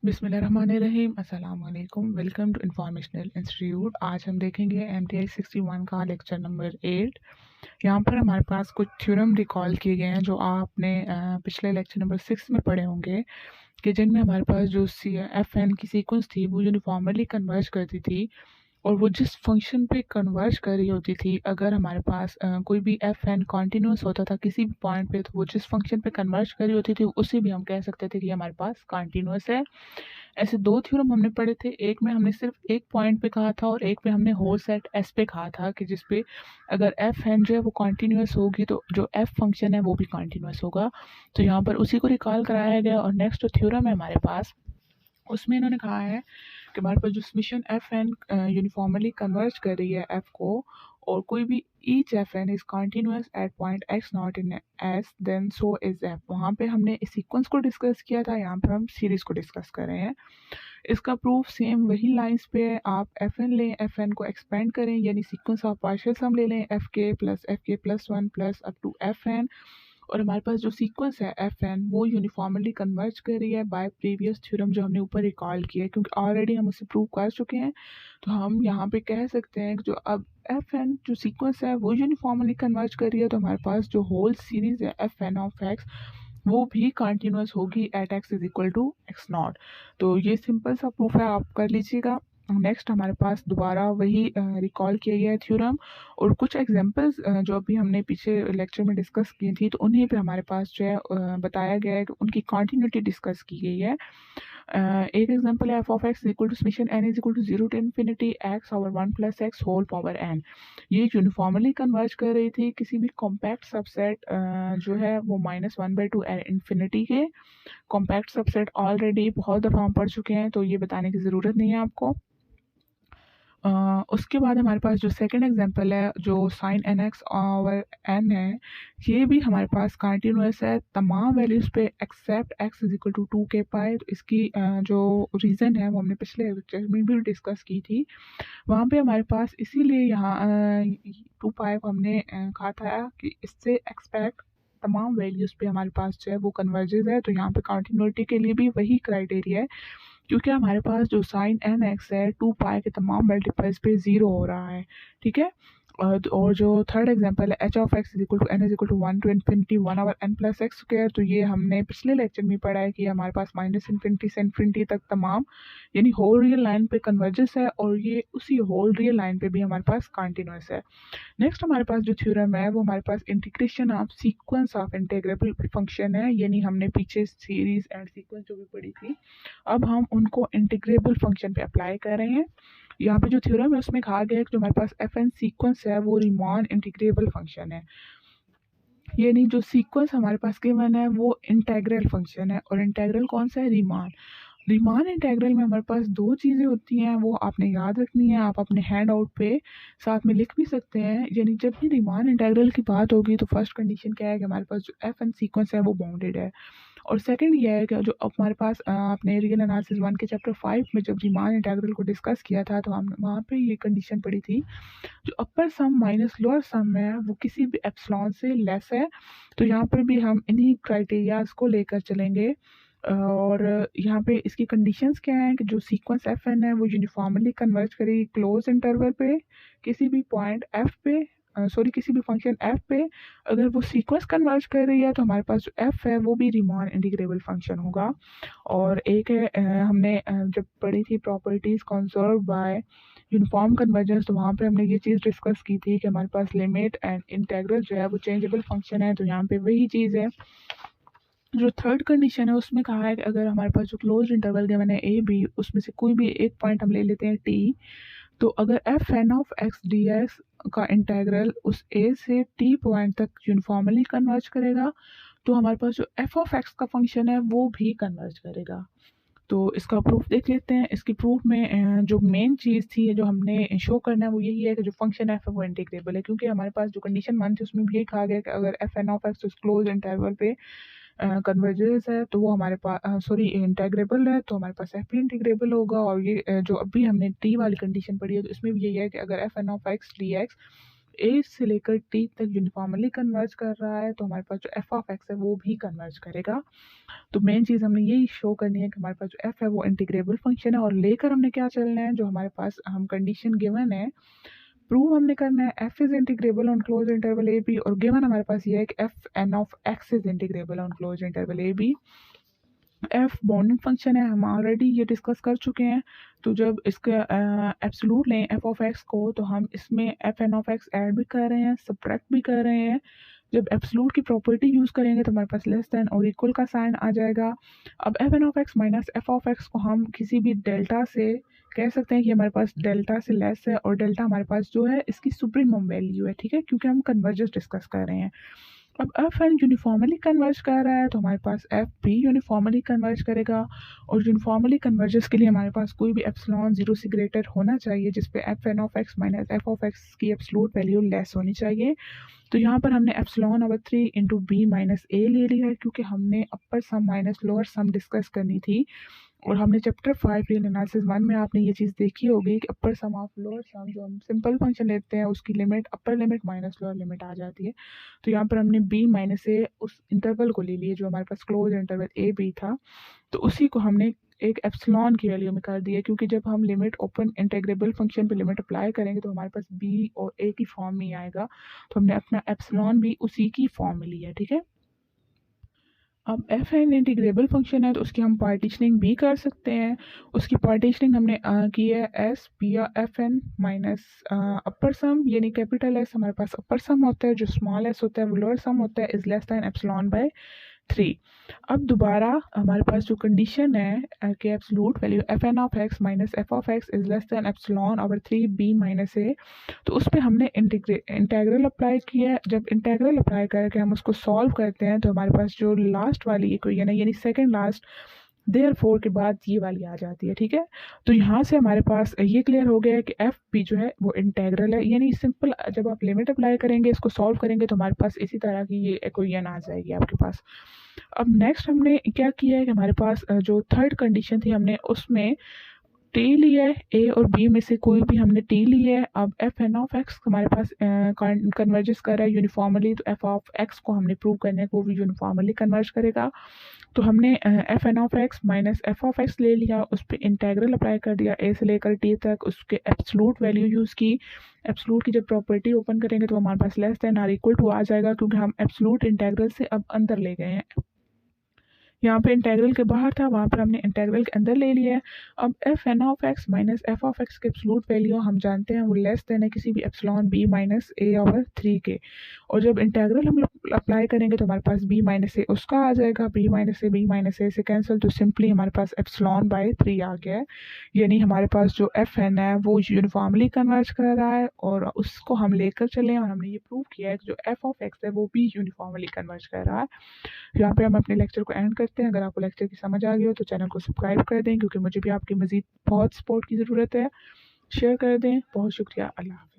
बिस्मिल्लाहिर्रहमानिर्रहीम। अस्सलाम वालेकुम। Welcome to informational institute. आज हम देखेंगे MTI 61 का लेक्चर नंबर 8। यहाँ पर हमारे पास कुछ थ्योरम रिकॉल किए गए हैं जो आपने पिछले लेक्चर नंबर 6 में पढ़े होंगे, कि जिनमें हमारे पास जो FN की सीक्वेंस थी वो यूनिफॉर्मली कन्वर्ज करती थी, और वो जिस फंक्शन पे कन्वर्ज कर रही होती थी, अगर हमारे पास कोई भी FN कॉन्टिन्यूस होता था किसी भी पॉइंट पे, तो वो जिस फंक्शन पे कन्वर्ज कर रही होती थी उसे भी हम कह सकते थे कि हमारे पास कॉन्टिन्यूस है। ऐसे दो थ्योरम हमने पढ़े थे, एक में हमने सिर्फ एक पॉइंट पे कहा था और एक पे हमने होल सेट एस पे कहा था कि जिस पे अगर एफ एन जो है वो कॉन्टिन्यूस होगी तो जो एफ फंक्शन है वो भी कॉन्टिन्यूस होगा। तो यहाँ पर उसी को रिकॉल कराया गया। और नेक्स्ट जो थ्योरम है हमारे पास, उसमें इन्होंने कहा है कि हमारे पास जो summation f n uniformly converge कर रही है एफ को, और कोई भी each f n is continuous at point x not in S, then so is f. वहाँ पे हमने इस सीक्वेंस को डिस्कस किया था, यहाँ पर हम सीरीज को डिस्कस कर रहे हैं। इसका प्रूफ सेम वही लाइंस पे है। आप एफ एन लें, एफ एन को एक्सपेंड करें, यानी सीक्वेंस ऑफ पार्शियल सम ले लें, एफ के plus one plus up to f n, और हमारे पास जो सीक्वेंस है एफ एन वो यूनिफॉर्मली कन्वर्ज कर रही है बाय प्रीवियस थ्योरम जो हमने ऊपर रिकॉल किया है, क्योंकि ऑलरेडी हम उसे प्रूव कर चुके हैं। तो हम यहाँ पे कह सकते हैं कि जो अब एफ एन जो सीक्वेंस है वो यूनिफॉर्मली कन्वर्ज कर रही है, तो हमारे पास जो होल सीरीज है एफ एन ऑफ एक्स वो भी कंटिन्यूस होगी at x is equal to x not. तो ये सिंपल सा प्रूफ है, आप कर लीजिएगा। नेक्स्ट हमारे पास दोबारा वही रिकॉल किया गया है थ्योरम, और कुछ एग्जांपल्स जो अभी हमने पीछे लेक्चर में डिस्कस की थी, तो उन्हीं पे हमारे पास जो है बताया गया है कि उनकी कॉन्टिन्यूटी डिस्कस की गई है। एक एग्जांपल है f of x equal to summation n is equal to 0 to infinity x over 1 plus x whole power n. ये यूनिफॉर्मली कन्वर्ज कर रही थी किसी भी कॉम्पैक्ट सबसेट जो है वो -1/2 इन्फिनिटी के। कॉम्पैक्ट सबसेट ऑलरेडी बहुत दफ़ा हम पढ़ चुके हैं, तो ये बताने की ज़रूरत नहीं है आपको। उसके बाद हमारे पास जो सेकंड एग्जांपल है जो sine n x over n है, ये भी हमारे पास कंटिन्यूस है तमाम वैल्यूज़ पे except x is equal to 2 k pi. तो इसकी जो रीज़न है वो हमने पिछले लेक्चर में भी डिस्कस की थी। वहाँ पे हमारे पास इसीलिए यहाँ 2 पाई को हमने कहा था कि इससे एक्सपेक्ट तमाम वैल्यूज़ पे हमारे पास जो है वो कन्वर्जेज है। तो यहाँ पे कंटिन्यूटी के लिए भी वही क्राइटेरिया है, क्योंकि हमारे पास जो साइन एन एक्स है 2 पाई के तमाम मल्टीपल्स पे 0 हो रहा है। ठीक है। और जो थर्ड एग्जांपल है h of x is equal to n is equal to 1 to infinity 1 over n plus x square, तो ये हमने पिछले लेक्चर में पढ़ा है कि हमारे पास माइनस इन्फिनिटी से इन्फिनिटी तक तमाम यानी होल रियल लाइन पे कन्वर्जेंस है, और ये उसी होल रियल लाइन पे भी हमारे पास कंटिन्यूस है। नेक्स्ट हमारे पास जो थ्योरम है वो हमारे पास integration of sequence of integrable function है, यानी हमने पीछे सीरीज एंड सीक्वेंस जो भी पढ़ी थी, अब हम उनको इंटीग्रेबल फंक्शन पे अप्लाई कर रहे हैं। यहाँ पे जो थ्योरम है उसमें कहा गया है कि जो हमारे पास एफ एन सीक्वेंस है वो रीमान इंटीग्रेबल फंक्शन है, यानी जो सीक्वेंस हमारे पास गिवन है वो इंटेग्रल फंक्शन है। और इंटेग्रल कौन सा है? रीमान। रीमान इंटेग्रल में हमारे पास दो चीज़ें होती हैं, वो आपने याद रखनी है। आप अपने हैंड आउट पे साथ में लिख भी सकते हैं। यानी जब भी रीमान इंटेग्रल की बात होगी तो फर्स्ट कंडीशन क्या है कि हमारे पास जो एफ एन सीक्वेंस है वो बाउंडेड है, और सेकंड ये है कि जो अब हमारे पास आपने रियल एनालिसिस 1 के चैप्टर 5 में जब रीमान इंटेग्रल को डिस्कस किया था, तो हम वहाँ पे ये कंडीशन पढ़ी थी, जो अपर सम माइनस लोअर सम है वो किसी भी एप्सिलॉन से लेस है। तो यहाँ पर भी हम इन्हीं क्राइटेरियाज को लेकर चलेंगे। और यहाँ पे इसकी कंडीशंस क्या हैं कि जो सीक्वेंस एफ एन है वो यूनिफॉर्मली कन्वर्ज करेगी क्लोज इंटरवल पे किसी भी पॉइंट एफ पे, किसी भी फंक्शन एफ पे। अगर वो सीक्वेंस कन्वर्ज कर रही है तो हमारे पास जो एफ है वो भी रीमान इंटीग्रेबल फंक्शन होगा। और एक है हमने जब पढ़ी थी properties conserve bye uniform convergence, तो वहाँ पे हमने ये चीज़ डिस्कस की थी कि हमारे पास लिमिट एंड इंटेग्रल जो है वो चेंजेबल फंक्शन है। तो यहाँ पे वही चीज़ है। जो थर्ड कंडीशन है उसमें कहा है कि अगर हमारे पास जो क्लोज इंटरवल गिवन है ए बी, उसमें से कोई भी एक पॉइंट हम ले लेते हैं टी, तो अगर F N of x D x का इंटेग्रल उस ए से टी पॉइंट तक यूनिफॉर्मली कन्वर्ज करेगा, तो हमारे पास जो एफ ऑफ एक्स का फंक्शन है वो भी कन्वर्ज करेगा। तो इसका प्रूफ देख लेते हैं। इसकी प्रूफ में जो मेन चीज़ थी जो हमने शो करना है वो यही है कि जो फंक्शन एफ है वो इंटीग्रेबल है, क्योंकि हमारे पास जो कंडीशन 1 थी उसमें भी यही कहा गया कि अगर F N of x close interval पे कन्वर्जेंस है तो वो हमारे पास इंटीग्रेबल है, तो हमारे पास एफ भी इंटीग्रेबल होगा। और ये जो अभी हमने टी वाली कंडीशन पढ़ी है तो इसमें भी यही है कि अगर F N of x D X A से लेकर टी तक यूनिफॉर्मली कन्वर्ज कर रहा है तो हमारे पास जो एफ ऑफ एक्स है वो भी कन्वर्ज करेगा। तो मेन चीज़ हमने यही शो करनी है कि हमारे पास जो एफ है वो इंटीग्रेबल फंक्शन है और लेकर हमने क्या चलना है, जो हमारे पास हम कंडीशन गिवन है प्रूव हमने करना है f is integrable on close interval a b, और गिवन हमारे पास ये है कि f N of x is integrable on close interval a b. F bounding function है, हम ऑलरेडी ये डिस्कस कर चुके हैं। तो जब इसका एब्सोल्यूट लें एफ ऑफ एक्स को तो हम इसमें f N of x add भी कर रहे हैं, सब्ट्रैक्ट भी कर रहे हैं। जब एब्सोल्यूट की प्रॉपर्टी यूज़ करेंगे तो हमारे पास लेस देन और इक्वल का साइन आ जाएगा। अब f N of x minus F of x को हम किसी भी डेल्टा से कह सकते हैं कि हमारे पास डेल्टा से लेस है और डेल्टा हमारे पास जो है इसकी सुप्रीमम वैल्यू है, ठीक है, क्योंकि हम कन्वर्जेंस डिस्कस कर रहे हैं। अब एफ एन यूनिफॉर्मली कन्वर्ज कर रहा है तो हमारे पास एफ भी यूनिफॉर्मली कन्वर्ज करेगा, और यूनिफॉर्मली कन्वर्जेस के लिए हमारे पास कोई भी एप्सिलॉन 0 से ग्रेटर होना चाहिए जिसपे F N of x minus F of X की एब्सोल्यूट वैल्यू लेस होनी चाहिए। तो यहाँ पर हमने epsilon over 3 into B minus A ले लिया है क्योंकि हमने upper sum minus lower sum discuss करनी थी, और हमने चैप्टर 5 रियल एनालिसिस 1 में आपने ये चीज़ देखी होगी कि अपर सम ऑफ लोअर सम जो हम सिंपल फंक्शन लेते हैं उसकी limit upper limit minus lower limit आ जाती है। तो यहाँ पर हमने बी माइनस ए उस इंटरवल को ले लिए जो हमारे पास क्लोज इंटरवल ए बी था, तो उसी को हमने एक एप्सिलॉन की वैल्यू में कर दिया, क्योंकि जब हम लिमिट ओपन इंटीग्रेबल फंक्शन पे लिमिट अप्लाई करेंगे तो हमारे पास बी और ए की फॉर्म में आएगा, तो हमने अपना एप्सिलॉन भी उसी की फॉर्म में लिया, ठीक है। अब एफ एन इंटीग्रेबल फंक्शन है तो उसकी हम पार्टीशनिंग भी कर सकते हैं। उसकी पार्टीशनिंग हमने की है एस पी या एफ एन माइनस अपर सम, यानी कैपिटल एस हमारे पास अपर सम होता है, जो स्मॉल एस होता है वो लोअर सम होता है, is less than epsilon by 3। अब दोबारा हमारे पास जो कंडीशन है कि absolute value F N of x minus F of x is less than epsilon over 3 B minus A, तो उस पर हमने इंटेग्रल अप्लाई किया है। जब इंटेग्रल अप्लाई करके हम उसको सॉल्व करते हैं तो हमारे पास जो लास्ट वाली इक्वेशन है यानी सेकंड लास्ट देयरफॉर के बाद ये वाली आ जाती है, ठीक है। तो यहाँ से हमारे पास ये क्लियर हो गया है कि एफ पी जो है वो इंटेग्रल है, यानी सिंपल जब आप लिमिट अप्लाई करेंगे इसको सॉल्व करेंगे तो हमारे पास इसी तरह की ये इक्वेशन आ जाएगी आपके पास। अब नेक्स्ट हमने क्या किया है कि हमारे पास जो थर्ड कंडीशन थी हमने उसमें टी लिया है, ए और बी में से कोई भी हमने टी लिया है। अब एफ एन ऑफ एक्स हमारे पास कन्वर्जेस कर रहा है यूनिफॉर्मली, तो एफ ऑफ एक्स को हमने प्रूव करने को भी यूनिफॉर्मली कन्वर्ज करेगा। तो हमने f N of x minus F of x ले लिया, उस पर इंटेग्रल अप्लाई कर दिया ए से लेकर टी तक, उसके एब्सोल्यूट वैल्यू यूज़ की। एब्सोल्यूट की जब प्रॉपर्टी ओपन करेंगे तो हमारे पास less than or equal to आ जाएगा, क्योंकि हम एब्सोल्यूट इंटेग्रल से अब अंदर ले गए हैं। यहाँ पे इंटेग्रल के बाहर था, वहाँ पर हमने इंटेग्रल के अंदर ले लिया है। अब f N of x minus F of x के एब्सोल्यूट वैल्यू हम जानते हैं वो लेस देन है किसी भी epsilon b minus a over 3 के, और जब इंटेग्रल हम अप्लाई करेंगे तो हमारे पास बी माइनस ए उसका आ जाएगा, बी माइनस ए से कैंसिल, तो सिंपली हमारे पास एप्सिलॉन बाय 3 आ गया है। यानी हमारे पास जो एफ एन है वो यूनिफॉर्मली कन्वर्ज कर रहा है और उसको हम लेकर चले, और हमने ये प्रूव किया है कि जो एफ ऑफ एक्स है वो भी यूनिफॉर्मली कन्वर्ज कर रहा है। यहाँ पे हम अपने लेक्चर को एंड करते हैं। अगर आपको लेक्चर की समझ आ गई हो तो चैनल को सब्सक्राइब कर दें, क्योंकि मुझे भी आपकी मज़ीद बहुत सपोर्ट की ज़रूरत है। शेयर कर दें। बहुत शुक्रिया। अल्लाह।